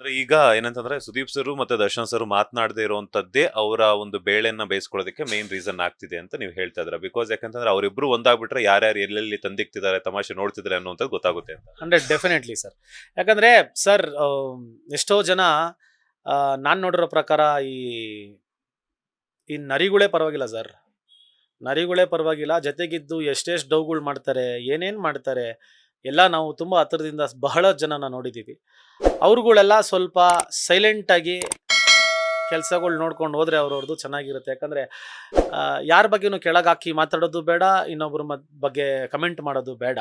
ಅಂದ್ರೆ ಈಗ ಏನಂತಂದ್ರೆ ಸುದೀಪ್ ಸರ್ ಮತ್ತೆ ದರ್ಶನ್ ಸರ್ ಮಾತನಾಡದೇ ಇರುವಂತದ್ದೇ ಅವರ ಒಂದು ಬೇಳೆನ ಬೇಯಿಸ್ಕೊಳ್ಳೋದಕ್ಕೆ ಮೇನ್ ರೀಸನ್ ಆಗ್ತಿದೆ ಅಂತ ನೀವು ಹೇಳ್ತಾ ಇದ್ರ. ಬಿಕಾಸ್ ಯಾಕಂತಂದ್ರೆ ಅವರಿಬ್ರು ಒಂದಾಗ್ಬಿಟ್ರೆ ಯಾರ್ಯಾರು ಎಲ್ಲೆಲ್ಲಿ ತಂದಿಕ್ತಿದ್ದಾರೆ ತಮಾಷೆ ನೋಡ್ತಿದ್ದಾರೆ ಅನ್ನೋಂಥದ್ದು ಗೊತ್ತಾಗುತ್ತೆ ಅಂತ. 100 ಡೆಫಿನೆಟ್ಲಿ ಸರ್. ಯಾಕಂದ್ರೆ ಸರ್ ಎಷ್ಟೋ ಜನ ನಾನು ನೋಡಿರೋ ಪ್ರಕಾರ ಈ ಈ ನರಿಗಳೇ ಪರವಾಗಿಲ್ಲ ಸರ್. ನರಿಗಳೇ ಪರವಾಗಿಲ್ಲ, ಜೊತೆಗಿದ್ದು ಎಷ್ಟೆಷ್ಟು ಡೌಗಳು ಮಾಡ್ತಾರೆ, ಏನೇನು ಮಾಡ್ತಾರೆ ಎಲ್ಲ ನಾವು ತುಂಬ ಹತ್ತಿರದಿಂದ ಬಹಳ ಜನನ ನೋಡಿದ್ದೀವಿ. ಅವ್ರುಗಳೆಲ್ಲ ಸ್ವಲ್ಪ ಸೈಲೆಂಟಾಗಿ ಕೆಲಸಗಳು ನೋಡ್ಕೊಂಡು ಹೋದರೆ ಅವ್ರವ್ರದ್ದು ಚೆನ್ನಾಗಿರುತ್ತೆ. ಯಾಕಂದರೆ ಯಾರ ಬಗ್ಗೆನೂ ಕೆಳಗಾಕಿ ಮಾತಾಡೋದು ಬೇಡ, ಇನ್ನೊಬ್ಬರ ಬಗ್ಗೆ ಕಮೆಂಟ್ ಮಾಡೋದು ಬೇಡ.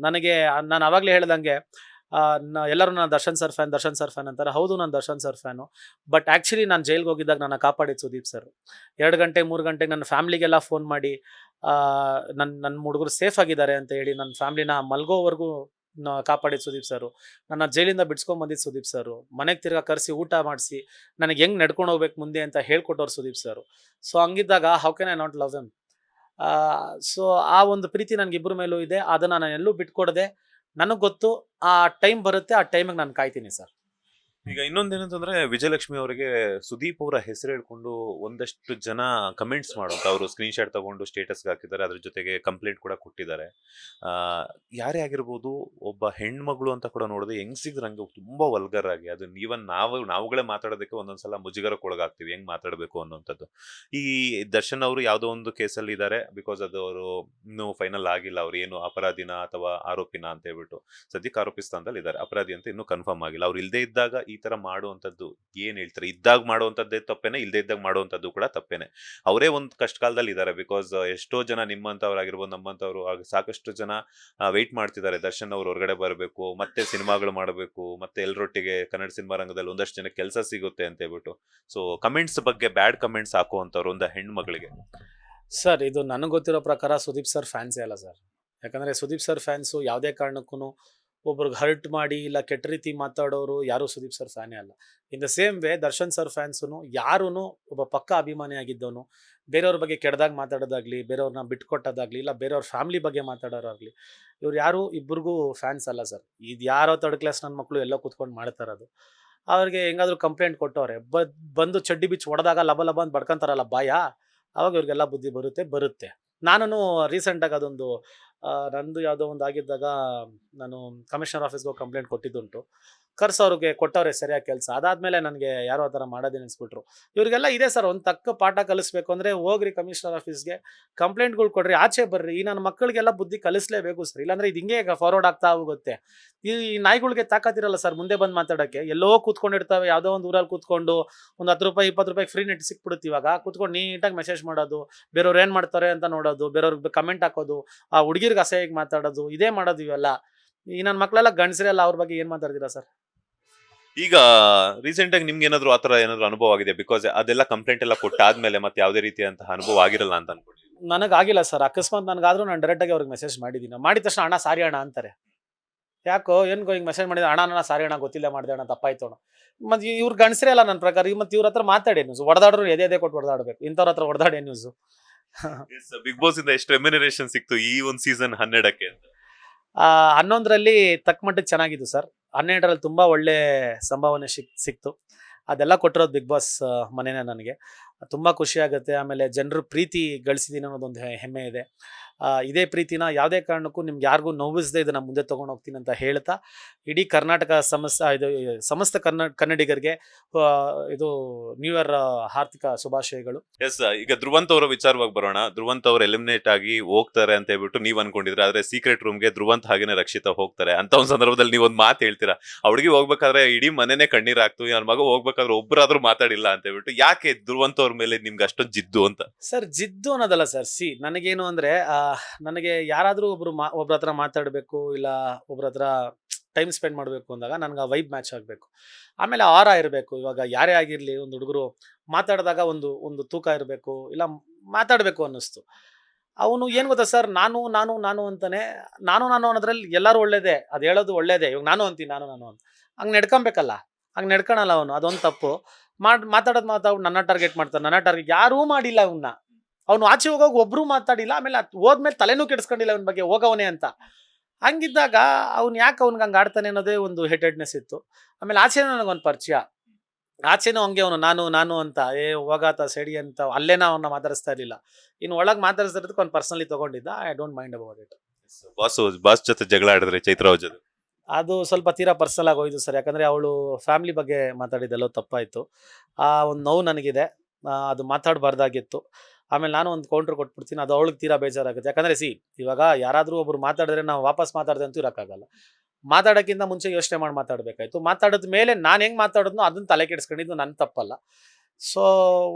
ನನಗೆ ನಾನು ಆವಾಗಲೇ ಹೇಳ್ದಂಗೆ ಎಲ್ಲರೂ ನಾನು ದರ್ಶನ್ ಸರ್ ಫ್ಯಾನ್ ಅಂತಾರೆ. ಹೌದು, ನಾನು Darshan sir fan. But actually ನಾನು ಜೈಲ್ಗೆ ಹೋಗಿದ್ದಾಗ ನನ್ನ ಕಾಪಾಡಿದ್ದು ಸುದೀಪ್ ಸರ್. 2 ಗಂಟೆ 3 ಗಂಟೆಗೆ ನನ್ನ ಫ್ಯಾಮ್ಲಿಗೆಲ್ಲ ಫೋನ್ ಮಾಡಿ ನನ್ನ ಹುಡುಗರು ಸೇಫ್ ಆಗಿದ್ದಾರೆ ಅಂತ ಹೇಳಿ ನನ್ನ ಫ್ಯಾಮ್ಲಿನ ಮಲ್ಗೋವರೆಗೂ ಕಾಪಾಡಿದ್ದು ಸುದೀಪ್ ಸರು. ನನ್ನ ಜೈಲಿಂದ ಬಿಡ್ಸ್ಕೊಂಬಂದಿದ್ದು ಸುದೀಪ್ ಸರು. ಮನೆಗೆ ತಿರ್ಗಾ ಕರೆಸಿ ಊಟ ಮಾಡಿಸಿ ನನಗೆ ಹೆಂಗೆ ನಡ್ಕೊಂಡು ಹೋಗ್ಬೇಕು ಮುಂದೆ ಅಂತ ಹೇಳ್ಕೊಟ್ಟವ್ರು ಸುದೀಪ್ ಸರು. ಸೊ ಹಂಗಿದ್ದಾಗ how can I not love them? So ಆ ಒಂದು ಪ್ರೀತಿ ನನಗಿಬ್ಬರ ಮೇಲೂ ಇದೆ. ಅದನ್ನು ನಾನು ಎಲ್ಲೂ ಬಿಟ್ಕೊಡದೆ, ನನಗೆ ಗೊತ್ತು ಆ ಟೈಮ್ ಬರುತ್ತೆ, ಆ ಟೈಮಿಗೆ ನಾನು ಕಾಯ್ತೀನಿ ಸರ್. ಈಗ ಇನ್ನೊಂದೇನಂತಂದ್ರೆ ವಿಜಯಲಕ್ಷ್ಮಿ ಅವರಿಗೆ ಸುದೀಪ್ ಅವರ ಹೆಸರು ಹೇಳ್ಕೊಂಡು ಒಂದಷ್ಟು ಜನ ಕಮೆಂಟ್ಸ್ ಮಾಡೋಂತ ಅವರು ಸ್ಕ್ರೀನ್ ಶಾಟ್ ತಗೊಂಡು ಸ್ಟೇಟಸ್ಗೆ ಹಾಕಿದ್ದಾರೆ. ಅದ್ರ ಜೊತೆಗೆ ಕಂಪ್ಲೇಂಟ್ ಕೂಡ ಕೊಟ್ಟಿದ್ದಾರೆ. ಯಾರೇ ಆಗಿರ್ಬೋದು, ಒಬ್ಬ ಹೆಣ್ಮಗಳು ಅಂತ ಕೂಡ ನೋಡಿದ್ರೆ ಹೆಂಗ್ಸಿದ್ರೆ ಹಂಗೆ ತುಂಬಾ ವಲ್ಗರ್ ಆಗಿ ಅದು ನಾವುಗಳೇ ಮಾತಾಡೋದಕ್ಕೆ ಒಂದೊಂದ್ಸಲ ಮುಜುಗರಕ್ಕೆ ಒಳಗಾಗ್ತೀವಿ ಹೆಂಗ್ ಮಾತಾಡಬೇಕು ಅನ್ನೋಂಥದ್ದು. ಈ ದರ್ಶನ್ ಅವರು ಯಾವುದೋ ಒಂದು ಕೇಸಲ್ಲಿ ಇದ್ದಾರೆ. ಬಿಕಾಸ್ ಅದು ಅವರು ಇನ್ನೂ ಫೈನಲ್ ಆಗಿಲ್ಲ, ಅವ್ರು ಏನು ಅಪರಾಧಿನ ಅಥವಾ ಆರೋಪಿನ ಅಂತ ಹೇಳ್ಬಿಟ್ಟು ಸದ್ಯಕ್ಕೆ ಆರೋಪಿ ಸ್ಥಾನದಲ್ಲಿ ಇದ್ದಾರೆ. ಅಪರಾಧಿ ಅಂತ ಇನ್ನೂ ಕನ್ಫರ್ಮ್ ಆಗಿಲ್ಲ. ಅವ್ರು ಇಲ್ಲದೆ ಇದ್ದಾಗ ಈ ತರ ಮಾಡುವಂತದ್ದು ಏನ್ ಹೇಳ್ತಾರೆ, ಇದ್ದಾಗ ಮಾಡುವಂತದ್ದೇ ತಪ್ಪೇನೆ, ಇಲ್ಲದೆ ಇದ್ದಾಗ ಮಾಡುವಂತದ್ದು ಕೂಡ ತಪ್ಪೇನೆ. ಅವರೇ ಒಂದು ಕಷ್ಟ ಕಾಲದಲ್ಲಿ ಇದ್ದಾರೆ. ಬಿಕಾಸ್ ಎಷ್ಟೋ ಜನ ನಿಮ್ಮಂತವ್ರಾಗಿರ್ಬೋದು, ನಮ್ಮಂತವ್ರು ಸಾಕಷ್ಟು ಜನ ವೆಯ್ಟ್ ಮಾಡ್ತಿದ್ದಾರೆ ದರ್ಶನ್ ಅವ್ರು ಹೊರಗಡೆ ಬರಬೇಕು, ಮತ್ತೆ ಸಿನಿಮಾಗಳು ಮಾಡಬೇಕು, ಮತ್ತೆ ಎಲ್ಲರೊಟ್ಟಿಗೆ ಕನ್ನಡ ಸಿನಿಮಾ ರಂಗದಲ್ಲಿ ಒಂದಷ್ಟು ಜನ ಕೆಲಸ ಸಿಗುತ್ತೆ ಅಂತ ಹೇಳ್ಬಿಟ್ಟು. ಸೊ ಕಮೆಂಟ್ಸ್ ಬಗ್ಗೆ ಬ್ಯಾಡ್ ಕಮೆಂಟ್ಸ್ ಹಾಕುವಂತವ್ರು ಒಂದು ಹೆಣ್ಮಗಳಿಗೆ. ಸರ್, ಇದು ನನಗೆ ಗೊತ್ತಿರೋ ಪ್ರಕಾರ ಸುದೀಪ್ ಸರ್ ಫ್ಯಾನ್ಸೇ ಅಲ್ಲ ಸರ್. ಯಾಕಂದರೆ ಸುದೀಪ್ ಸರ್ ಫ್ಯಾನ್ಸು ಯಾವುದೇ ಕಾರಣಕ್ಕೂ ಒಬ್ರಿಗೆ ಹರ್ಟ್ ಮಾಡಿ ಇಲ್ಲ ಕೆಟ್ಟ ರೀತಿ ಮಾತಾಡೋರು ಯಾರೂ ಸುದೀಪ್ ಸರ್ ಫ್ಯಾನೇ ಅಲ್ಲ. In the same way Darshan sir fans ಯಾರೂ ಒಬ್ಬ ಪಕ್ಕ ಅಭಿಮಾನಿಯಾಗಿದ್ದವನು ಬೇರೆಯವ್ರ ಬಗ್ಗೆ ಕೆಡ್ದಾಗ ಮಾತಾಡೋದಾಗಲಿ, ಬೇರೆಯವ್ರನ್ನ ಬಿಟ್ಕೊಟ್ಟೋದಾಗಲಿ, ಇಲ್ಲ ಬೇರೆಯವ್ರ ಫ್ಯಾಮ್ಲಿ ಬಗ್ಗೆ ಮಾತಾಡೋರಾಗಲಿ, ಇವ್ರು ಯಾರೂ ಇಬ್ಬರಿಗೂ ಫ್ಯಾನ್ಸ್ ಅಲ್ಲ ಸರ್. ಇದು ಯಾರೋ ಥರ್ಡ್ ಕ್ಲಾಸ್ ನನ್ನ ಮಕ್ಕಳು ಎಲ್ಲೋ ಕೂತ್ಕೊಂಡು ಮಾಡ್ತಾರದು. ಅವ್ರಿಗೆ ಹೆಂಗಾದ್ರೂ ಕಂಪ್ಲೇಂಟ್ ಕೊಟ್ಟವ್ರೆ, ಬಂದು ಚಡ್ಡಿ ಬಿಚ್ಚಿ ಹೊಡೆದಾಗ ಲಬ ಲಬ ಅಂತ ಬಡ್ಕೊಂತಾರಲ್ಲ ಬಾಯ, ಅವಾಗ ಇವ್ರಿಗೆಲ್ಲ ಬುದ್ಧಿ ಬರುತ್ತೆ. ನಾನು ರೀಸೆಂಟಾಗಿ ಅದೊಂದು ನಂದು ಯಾವುದೋ ಒಂದು ಆಗಿದ್ದಾಗ ನಾನು ಕಮಿಷನರ್ ಆಫೀಸ್ಗೆ ಹೋಗಿ ಕಂಪ್ಲೇಂಟ್ ಕೊಟ್ಟಿದ್ದುಂಟು. ಅವ್ರಿಗೆ ಕೊಟ್ಟವ್ರೆ ಸರಿಯಾಗಿ ಕೆಲಸ. ಅದಾದಮೇಲೆ ನನಗೆ ಯಾರೋ ಆ ಥರ ಮಾಡೋದೇ ನೆನೆಸ್ಬಿಟ್ರು. ಇವ್ರಿಗೆಲ್ಲ ಇದೆ ಸರ್, ಒಂದು ತಕ್ಕ ಪಾಠ ಕಲಿಸ್ಬೇಕು ಅಂದರೆ ಹೋಗ್ರಿ ಕಮಿಷನರ್ ಆಫೀಸ್ಗೆ, ಕಂಪ್ಲೇಂಟ್ಗಳು ಕೊಡ್ರಿ, ಆಚೆ ಬರ್ರಿ. ಈ ನನ್ನ ಮಕ್ಕಳಿಗೆಲ್ಲ ಬುದ್ಧಿ ಕಲಿಸ್ಲೇಬೇಕು ಸರ್, ಇಲ್ಲಾಂದರೆ ಇದು ಹಿಂಗೆ ಫಾರ್ವರ್ಡ್ ಆಗ್ತಾ ಹೋಗುತ್ತೆ. ಈ ನಾಯಿಗಳಿಗೆ ತಾಕತ್ತಿರಲ್ಲ ಸರ್ ಮುಂದೆ ಬಂದು ಮಾತಾಡೋಕ್ಕೆ. ಎಲ್ಲೋ ಕೂತ್ಕೊಂಡಿರ್ತವೆ, ಯಾವುದೋ ಒಂದು ಊರಲ್ಲಿ ಕೂತ್ಕೊಂಡು ಒಂದು 10 ರೂಪಾಯಿ 20 ರೂಪಾಯಿಗೆ ಫ್ರೀ ನೆಟ್ ಸಿಕ್ಬಿಡುತ್ತೆ. ಇವಾಗ ಕೂತ್ಕೊಂಡು ನೀಟಾಗಿ ಮೆಸೇಜ್ ಮಾಡೋದು, ಬೇರೆಯವ್ರು ಏನು ಮಾಡ್ತಾರೆ ಅಂತ ನೋಡೋದು, ಬೇರೆಯವ್ರಿಗೆ ಕಮೆಂಟ್ ಹಾಕೋದು, ಆ ಹುಡುಗಿರ್ಗೆ ಅಸಹ್ಯಕ್ಕೆ ಮಾತಾಡೋದು, ಇದೇ ಮಾಡೋದು ಇವೆಲ್ಲ. ಈ ನನ್ನ ಮಕ್ಕಳೆಲ್ಲ ಗಂಡಸರೆಲ್ಲ ಅವ್ರ ಬಗ್ಗೆ ಏನು ಮಾತಾಡ್ತೀರಾ ಸರ್? ಈಗ ರೀಸೆಂಟ್ ಆಗಿ ನಿಮ್ಗೆ ಏನಾದ್ರು ಆತರ ಏನಾದ್ರು ಅನುಭವ ಆಗಿದೆ? ಬಿಕಾಸ್ ಅದೆಲ್ಲ ಕಂಪ್ಲೇಂಟ್ ಎಲ್ಲ ಕೊಟ್ಟಾದ್ಮೇಲೆ ಮತ್ತೆ ಯಾವುದೇ ರೀತಿಯಂತಹ ಅನುಭವ ಆಗಿರಲ್ಲ ಅಂತ ಅನ್ಕೊಳ್ಳಿ. ನನಗಾಗಿಲ್ಲ ಸರ್. ಅಕಸ್ಮಾತ್ ನನಗಾದ್ರೂ ನಾನು ಡೈರೆಕ್ಟಾಗಿ ಅವ್ರಿಗೆ ಮೆಸೇಜ್ ಮಾಡಿದ್ದೀನಿ. ಮಾಡಿದ ತಕ್ಷಣ ಅಣ್ಣ ಸಾರಿ ಅಣ್ಣ ಅಂತಾರೆ. ಯಾಕೋ ಏನ್ಕೋ ಹಿಂಗೆ ಮೆಸೇಜ್ ಮಾಡಿದ್ರೆ ಅಣ್ಣ ಸಾರಿ ಅಣ್ಣ ಗೊತ್ತಿಲ್ಲ ಮಾಡಿದೆ ಅಣ್ಣ ತಪ್ಪಾಯ್ತು ಅಣ್ಣ. ಮತ್ತು ಇವ್ರು ಗಂಡಸರೇ ಅಲ್ಲ ನನ್ನ ಪ್ರಕಾರ. ಮತ್ತು ಇವ್ರ ಹತ್ರ ಮಾತಾಡಿ ನ್ಯೂಸ್ ಹೊಡೆದಾಡ್ರು ಎದೆ ಕೊಟ್ಟು ಹೊಡೆದಾಡ್ಬೇಕು. ಇಂಥವ್ರ ಹತ್ರ ಹೊಡೆದಾಡಿ ನ್ಯೂಸು. ಬಿಗ್ ಬಾಸ್ ಇಂದ ಎಷ್ಟು ರೆಮ್ಯುನರೇಷನ್ ಸಿಕ್ತು ಈ ಒಂದು ಸೀಸನ್ 12ಕ್ಕೆ ಅಂತ? 11ರಲ್ಲಿ ತಕ್ಕ ಮಟ್ಟಿಗೆ ಚೆನ್ನಾಗಿತ್ತು ಸರ್. 12ರಲ್ಲಿ ತುಂಬ ಒಳ್ಳೆ ಸಂಭಾವನೆ ಸಿಕ್ತು. ಅದೆಲ್ಲ ಕೊಟ್ಟಿರೋದು ಬಿಗ್ ಬಾಸ್ ಮನೆನೇ. ನನಗೆ ತುಂಬ ಖುಷಿ ಆಗುತ್ತೆ. ಆಮೇಲೆ ಜನರು ಪ್ರೀತಿ ಗಳಿಸಿದ್ದೀನಿ ಅನ್ನೋದೊಂದು ಹೆಮ್ಮೆ ಇದೆ. ಇದೇ ಪ್ರೀತಿನ ಯಾವುದೇ ಕಾರಣಕ್ಕೂ ನಿಮ್ಗೆ ಯಾರಿಗೂ ನೋವಿಸದೆ ಇದನ್ನು ಮುಂದೆ ತೊಗೊಂಡು ಹೋಗ್ತೀನಿ ಅಂತ ಹೇಳ್ತಾ, ಇಡೀ ಕರ್ನಾಟಕ ಸಮಸ್ತ ಕನ್ನಡಿಗರಿಗೆ ಇದು ನ್ಯೂ ಇಯರ್ ಹಾರ್ದಿಕ ಶುಭಾಶಯಗಳು. ಎಸ್, ಈಗ ಧ್ರುವಂತ್ ಅವರ ವಿಚಾರವಾಗಿ ಬರೋಣ. ಧ್ರುವಂತ್ ಅವರು ಎಲಿಮಿನೇಟ್ ಆಗಿ ಹೋಗ್ತಾರೆ ಅಂತ ಹೇಳ್ಬಿಟ್ಟು ನೀವ್ ಅನ್ಕೊಂಡಿದ್ರೆ, ಆದ್ರೆ ಸೀಕ್ರೆಟ್ ರೂಮ್ಗೆ ಧ್ರುವಂತ್ ಹಾಗೇನೆ ರಕ್ಷಿತಾ ಹೋಗ್ತಾರೆ ಅಂತ ಒಂದು ಸಂದರ್ಭದಲ್ಲಿ ನೀವ್ ಒಂದು ಮಾತು ಹೇಳ್ತೀರಾ, ಅವಳಿಗೆ ಹೋಗ್ಬೇಕಾದ್ರೆ ಇಡೀ ಮನೆನೇ ಕಣ್ಣೀರ್ ಆಗ್ತು, ನನ್ನ ಮಗ ಹೋಗ್ಬೇಕಾದ್ರೆ ಒಬ್ಬರಾದ್ರೂ ಮಾತಾಡಿಲ್ಲ ಅಂತ ಹೇಳ್ಬಿಟ್ಟು. ಯಾಕೆ ಧ್ರುವಂತ್ ಅವ್ರ ಮೇಲೆ ನಿಮ್ಗೆ ಅಷ್ಟೊಂದು ಜಿದ್ದು ಅಂತ? ಸರ್, ಜಿದ್ದು ಅನ್ನೋದಲ್ಲ ಸರ್. ನನಗೇನು ಅಂದ್ರೆ ನನಗೆ ಯಾರಾದರೂ ಒಬ್ರ ಹತ್ರ ಮಾತಾಡಬೇಕು, ಇಲ್ಲ ಒಬ್ರ ಹತ್ರ ಟೈಮ್ ಸ್ಪೆಂಡ್ ಮಾಡಬೇಕು ಅಂದಾಗ ನನಗೆ ಆ ವೈಬ್ ಮ್ಯಾಚ್ ಆಗಬೇಕು. ಆಮೇಲೆ ಆರ ಇರಬೇಕು. ಇವಾಗ ಯಾರೇ ಆಗಿರಲಿ, ಒಂದು ಹುಡುಗರು ಮಾತಾಡಿದಾಗ ಒಂದು ತೂಕ ಇರಬೇಕು, ಇಲ್ಲ ಮಾತಾಡಬೇಕು ಅನ್ನಿಸ್ತು. ಅವನು ಏನು ಗೊತ್ತಾ ಸರ್, ನಾನು ಅಂತಾನೆ. ನಾನು ಅನ್ನೋದ್ರಲ್ಲಿ ಎಲ್ಲರೂ ಒಳ್ಳೇದೇ, ಅದು ಹೇಳೋದು ಒಳ್ಳೇದೇ. ಇವಾಗ ನಾನು ಅಂತೀನಿ ನಾನು ಅಂತ ಹಂಗೆ ನಡ್ಕೊಬೇಕಲ್ಲ. ಹಂಗೆ ನಡ್ಕೊಳಲ್ಲ ಅವನು, ಅದೊಂದು ತಪ್ಪು. ಮಾತಾಡೋದು ನನ್ನ ಟಾರ್ಗೆಟ್ ಮಾಡ್ತಾರೆ. ನನ್ನ ಟಾರ್ಗೆಟ್ ಯಾರೂ ಮಾಡಿಲ್ಲ. ಅವನು ಆಚೆ ಹೋಗೋಗಿ ಒಬ್ರು ಮಾತಾಡಿಲ್ಲ. ಆಮೇಲೆ ಹೋದ್ಮೇಲೆ ತಲೆನೂ ಕೆಡಿಸ್ಕೊಂಡಿಲ್ಲ ಅವನ ಬಗ್ಗೆ, ಹೋಗವನೇ ಅಂತ. ಹಂಗಿದ್ದಾಗ ಅವ್ನು ಯಾಕೆ ಅವ್ನಿಗೆ ಹಂಗೆ ಆಡ್ತಾನೆ ಅನ್ನೋದೇ ಒಂದು ಹೆಟೆಡ್ನೆಸ್ ಇತ್ತು. ಆಮೇಲೆ ಆಚೆನೂ ನನಗೊಂದು ಪರಿಚಯ, ಆಚೆನೂ ಹಂಗೆ ಅವನು ನಾನು ಅಂತ ಹೋಗಾತ ಸೆಡಿ ಅಂತ ಅಲ್ಲೇನ ಅವನ್ನ ಮಾತಾಡಿಸ್ತಾ ಇರಲಿಲ್ಲ. ಇನ್ನು ಒಳಗೆ ಮಾತಾಡಿಸ್ತಾ ಇರೋದಕ್ಕೆ ಅವ್ನು ಪರ್ಸನಲಿ ತೊಗೊಂಡಿದ್ದ. I don't mind about it. Boss ಜೊತೆ ಜಗಳ ಆಡಿದ್ರೆ ಚೈತ್ರ ಅವ್ರ ಜೊತೆ? ಅದು ಸ್ವಲ್ಪ ತೀರಾ ಪರ್ಸನಲ್ ಆಗಿ ಹೋಯ್ತು ಸರ್. ಯಾಕಂದರೆ ಅವಳು ಫ್ಯಾಮಿಲಿ ಬಗ್ಗೆ ಮಾತಾಡಿದ್ದೆಲ್ಲೋ ತಪ್ಪಾಯಿತು. ಆ ಒಂದು ನೋವು ನನಗಿದೆ. ಅದು ಮಾತಾಡಬಾರ್ದಾಗಿತ್ತು. ಆಮೇಲೆ ನಾನು ಒಂದು ಕೌಂಟ್ರ್ ಕೊಟ್ಬಿಡ್ತೀನಿ, ಅದು ಅವಳಿಗೆ ತೀರಾ ಬೇಜಾರಾಗುತ್ತೆ. ಯಾಕಂದರೆ ಇವಾಗ ಯಾರಾದರೂ ಒಬ್ರು ಮಾತಾಡಿದ್ರೆ ನಾವು ವಾಪಸ್ ಮಾತಾಡಿದೆ ಅಂತೂ ಇರೋಕ್ಕಾಗಲ್ಲ. ಮಾತಾಡೋಕ್ಕಿಂತ ಮುಂಚೆ ಯೋಚನೆ ಮಾಡಿ ಮಾತಾಡಬೇಕಾಯ್ತು. ಮಾತಾಡಿದ ಮೇಲೆ ನಾನು ಹೆಂಗೆ ಮಾತಾಡೋದ್ನೋ ಅದನ್ನು ತಲೆ ಕೆಡಿಸ್ಕೊಂಡಿದ್ದು ನನ್ನ ತಪ್ಪಲ್ಲ. ಸೊ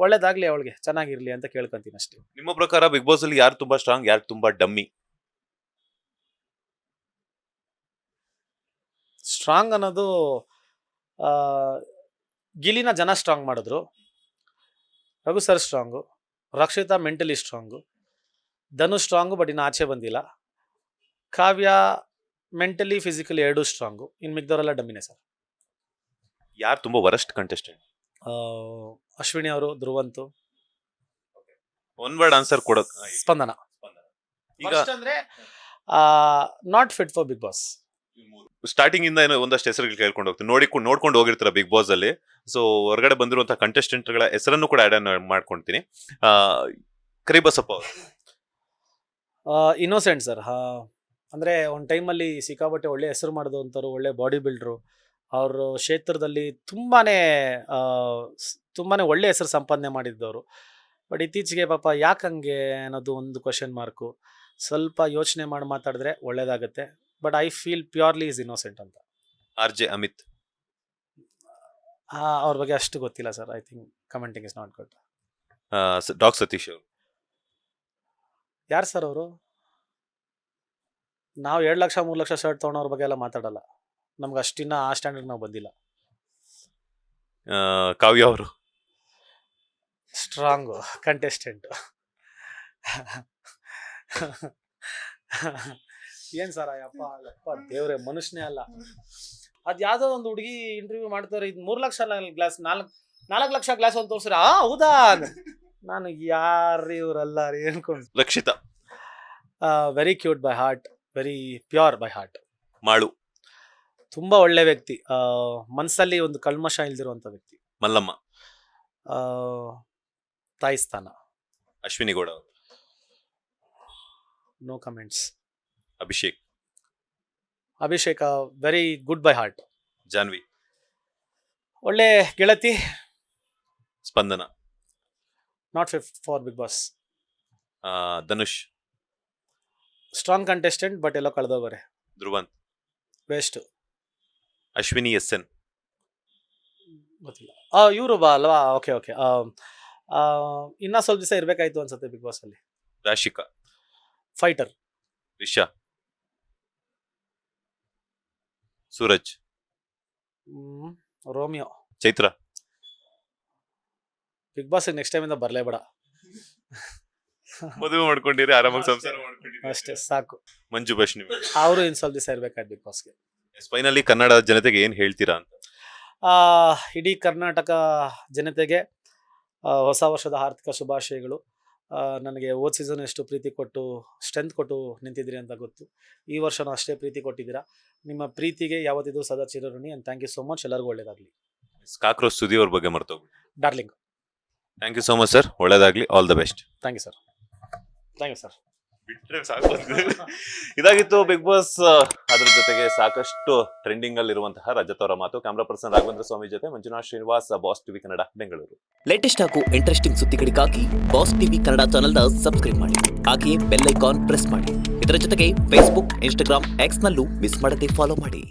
ಒಳ್ಳೇದಾಗಲಿ, ಅವಳಿಗೆ ಚೆನ್ನಾಗಿರಲಿ ಅಂತ ಕೇಳ್ಕೊತೀನಿ ಅಷ್ಟೇ. ನಿಮ್ಮ ಪ್ರಕಾರ ಬಿಗ್ ಬಾಸ್ ಅಲ್ಲಿ ಯಾರು ತುಂಬಾ ಸ್ಟ್ರಾಂಗ್, ಯಾರು ತುಂಬಾ ಡಮ್ಮಿ? ಸ್ಟ್ರಾಂಗ್ ಅನ್ನೋದು ಗಿಲಿನ ಜನ ಸ್ಟ್ರಾಂಗ್ ಮಾಡಿದ್ರು. Raghu sir strong, Rakshita mentally strong, Dhanu strong but ಇನ್ನು ಆಚೆ ಬಂದಿಲ್ಲ, ಕಾವ್ಯ ಮೆಂಟಲಿ ಫಿಸಿಕಲಿ ಎರಡೂ ಸ್ಟ್ರಾಂಗು. ಇನ್ನು ಮಿಕ್ದವರೆಲ್ಲ ಡಮ್ಮಿನೇ ಸರ್. ಯಾರು ತುಂಬಾ ವರಸ್ಟ್ ಕಂಟೆಸ್ಟೆಂಟ್? ಅಶ್ವಿನಿ ಅವರು, ಧ್ರುವಂತು. ಒನ್ ವರ್ಡ್ ಆನ್ಸರ್ ಕೊಡೋದು ಸ್ಪಂದನ. ಈಗ ಅಂದ್ರೆ not fit for Bigg Boss. Starting ಇಂದ ಏನೋ ಒಂದಷ್ಟು ಹೆಸರುಗಳು ಕೇಳ್ಕೊಂಡು ಹೋಗ್ತೀನಿ, ನೋಡ್ಕೊಂಡು ಹೋಗಿರ್ತಾರ ಬಿಗ್ ಬಾಸ್ ಅಲ್ಲಿ. ಸೊ ಹೊರಗಡೆ ಬಂದಿರುವಂತಹ ಕಂಟೆಸ್ಟೆಂಟ್ ಗಳ ಹೆಸರನ್ನು ಕೂಡ ಆಡ್ ಮಾಡ್ಕೊಂತೀನಿ. ಕರಿಬಸಪ್ಪ ಅವರು ಇನ್ನೋಸೆಂಟ್ ಸರ್. ಅಂದರೆ ಒಂದು ಟೈಮಲ್ಲಿ ಸಿಕ್ಕಾಪಟ್ಟೆ ಒಳ್ಳೆ ಹೆಸರು ಮಾಡಿದಂಥವ್ರು, ಒಳ್ಳೆ ಬಾಡಿ ಬಿಲ್ಡ್ರು, ಅವರು ಕ್ಷೇತ್ರದಲ್ಲಿ ತುಂಬಾ ಒಳ್ಳೆ ಹೆಸರು ಸಂಪಾದನೆ ಮಾಡಿದ್ದವರು. ಬಟ್ ಇತ್ತೀಚೆಗೆ ಪಾಪ ಯಾಕೆ ಹಂಗೆ ಅನ್ನೋದು ಒಂದು ಕ್ವಶನ್ ಮಾರ್ಕು. ಸ್ವಲ್ಪ ಯೋಚನೆ ಮಾಡಿ ಮಾತಾಡಿದ್ರೆ ಒಳ್ಳೇದಾಗುತ್ತೆ. But I feel purely is innocent ಅಂತ. RJ ಅಮಿತ್ ಅವ್ರ ಬಗ್ಗೆ ಅಷ್ಟು ಗೊತ್ತಿಲ್ಲ sir. I think commenting is not good. Doc Satish ಅವರು ಯಾರು ಸರ್ ಅವರು? ನಾವು 2 ಲಕ್ಷ 3 ಲಕ್ಷ ಶರ್ಟ್ ತೊಗೊಳೋರ ಬಗ್ಗೆ ಎಲ್ಲ ಮಾತಾಡಲ್ಲ. ನಮ್ಗೆ ಅಷ್ಟಿನ್ನ ಆ ಸ್ಟ್ಯಾಂಡರ್ಡ್ ನಾವು ಬಂದಿಲ್ಲ. ಕಾವ್ಯ ಅವರು ಸ್ಟ್ರಾಂಗು ಕಂಟೆಸ್ಟೆಂಟ್. ಏನ್ ಸರ್ ಯಪ್ಪ ದೇವ್ರೆ, ಮನುಷ್ಯನೇ ಅಲ್ಲ. ಅದ್ ಯಾವ್ದೋ ಒಂದು ಹುಡುಗಿ ಇಂಟರ್ವ್ಯೂ ಮಾಡ್ತಾರೆ, ಇದು 3 ಲಕ್ಷ ಗ್ಲಾಸ್ 4 ಲಕ್ಷ ಗ್ಲಾಸ್ ಅಂತ ತೋರಿಸ್ರೆ ಹೌದಾ? ನಾನು ಯಾರು ಇವರಲ್ಲ ಅನ್ಕೊಂಡು. Rakshita very cute by heart, very pure by heart. Malu ತುಂಬಾ ಒಳ್ಳೆ ವ್ಯಕ್ತಿ, ಮನಸ್ಸಲ್ಲಿ ಒಂದು ಕಲ್ಮಶ ಇಲ್ದಿರುವಂತ ವ್ಯಕ್ತಿ. ಮಲ್ಲಮ್ಮ ತಾಯಿ ಸ್ಥಾನ. ಅಶ್ವಿನಿ ಗೌಡ ಅವರು no comments. Abhishek very good by heart. Janvi ಒಳ್ಳೆ ಗೆಳತಿ. Spandana not fit for Bigg Boss. Dhanush strong contestant but ಎಲ್ಲೋ ಕಳೆದೋಗೋರೆ. ಧ್ರುವಂತ್ ವೇಸ್ಟ್. ಅಶ್ವಿನಿ SN ಗೊತ್ತಿಲ್ಲ. ಇವರು ಅಲ್ವಾ? ಓಕೆ. ಇನ್ನ ಸ್ವಲ್ಪ ದಿವಸ ಇರ್ಬೇಕಾಯ್ತು ಅನ್ಸುತ್ತೆ ಬಿಗ್ ಬಾಸ್ ಅಲ್ಲಿ. Rashika fighter. Risha Suraj Romeo. Chaitra Bigg Boss next time ಇಂದ ಬರ್ಲೇಬೇಡ. ಮದುವೆ ಮಾಡ್ಕೊಂಡಿರಿ, ಆರಾಮಾಗಿ ಸಂಸಾರ ಮಾಡ್ಕೊಂಡಿರಿ, ಅಷ್ಟೇ ಸಾಕು. ಮಂಜು ಬಶ್ನಿ ಅವರು ಇನ್ ಸ್ವಲ್ಪ ದಿವಸ ಇರ್ಬೇಕಾಯ್ತು ಬಿಗ್ ಬಾಸ್ಗೆ. ಫೈನಲಿ ಕನ್ನಡ ಜನತೆಗೆ ಏನ್ ಹೇಳ್ತೀರಾ ಅಂತ? ಇಡೀ ಕರ್ನಾಟಕ ಜನತೆಗೆ ಹೊಸ ವರ್ಷದ ಆರ್ಥಿಕ ಶುಭಾಶಯಗಳು. ನನಗೆ ಹೋದ ಸೀಸನ್ ಎಷ್ಟು ಪ್ರೀತಿ ಕೊಟ್ಟು ಸ್ಟ್ರೆಂತ್ ಕೊಟ್ಟು ನಿಂತಿದ್ರಿ ಅಂತ ಗೊತ್ತು. ಈ ವರ್ಷನೂ ಅಷ್ಟೇ ಪ್ರೀತಿ ಕೊಟ್ಟಿದ್ದೀರಾ. ನಿಮ್ಮ ಪ್ರೀತಿಗೆ ಯಾವತ್ತಿಗೂ ಸದಾ ಚಿರಋಣಿ. And thank you so much. ಎಲ್ಲರಿಗೂ ಒಳ್ಳೇದಾಗಲಿ. ಕಾಕ್ರೋಚ್ ಸುದಿ ಅವ್ರ ಬಗ್ಗೆ ಮರ್ತೋಗ್ಬಿಡಿ. Darling. Thank you so much sir. ಒಳ್ಳೇದಾಗ್ಲಿ. All the best. Thank you sir. ಇದಾಗಿತ್ತು ಬಿಗ್ ಬಾಸ್. ಅದ್ರ ಜೊತೆಗೆ ಸಾಕಷ್ಟು ಟ್ರೆಂಡಿಂಗ್ ಅಲ್ಲಿ ಇರುವಂತಹ ರಜತ್ ಅವರ ಮಾತು. ಕ್ಯಾಮ್ರಾ ಪರ್ಸನ್ ರಾಘವೇಂದ್ರ ಸ್ವಾಮಿ ಜೊತೆ Manjunath Srinivas, boss TV Kannada, Bengaluru. Latest ಹಾಗೂ ಇಂಟ್ರೆಸ್ಟಿಂಗ್ ಸುದ್ದಿಗಳಿಗಾಗಿ ಬಾಸ್ ಟಿವಿ ಕನ್ನಡ ಚಾನೆಲ್ನ ಸಬ್ಸ್ಕ್ರೈಬ್ ಮಾಡಿ. ಹಾಗೆಯೇ ಬೆಲ್ ಐಕಾನ್ ಪ್ರೆಸ್ ಮಾಡಿ. ಇದರ ಜೊತೆಗೆ ಫೇಸ್ಬುಕ್, ಇನ್ಸ್ಟಾಗ್ರಾಮ್, ಎಕ್ಸ್ ನಲ್ಲೂ ಮಿಸ್ ಮಾಡದೆ ಫಾಲೋ ಮಾಡಿ.